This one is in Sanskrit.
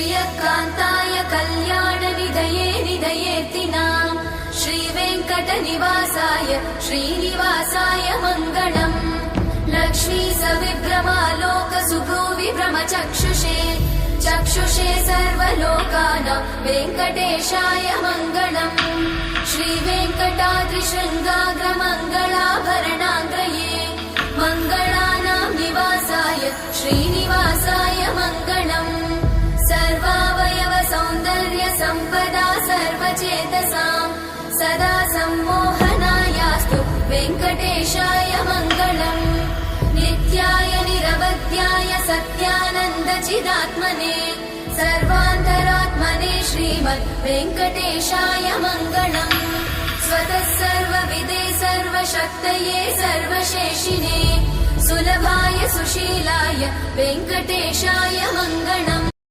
श्रियकान्ताय कल्याणनिधये निधयेऽर्तिनाम् श्रीवेङ्कटनिवासाय श्रीनिवासाय मङ्गलम् लक्ष्मी सविभ्रमालोकसुभ्रूविभ्रमचक्षुषे चक्षुषे सर्वलोकानां वेङ्कटेशाय मङ्गलम् श्रीवेङ्कटाद्रिशृङ्गाग्रमङ्गलाभरणाङ्गये मङ्गलानां निवासाय श्रीनिवासाय मङ्गलम् सर्वावयव सौन्दर्य सम्पदा सर्वचेतसां सदा सम्मोहनायास्तु वेङ्कटेशाय मङ्गलम् नित्याय निरवध्याय सत्यानन्दचिदात्मने सर्वान्तरात्मने श्रीमद् वेङ्कटेशाय मङ्गलम् स्वतः सर्वविदे सर्वशक्तये सर्वशेषिने सुलभाय सुशीलाय वेङ्कटेशाय मङ्गलम्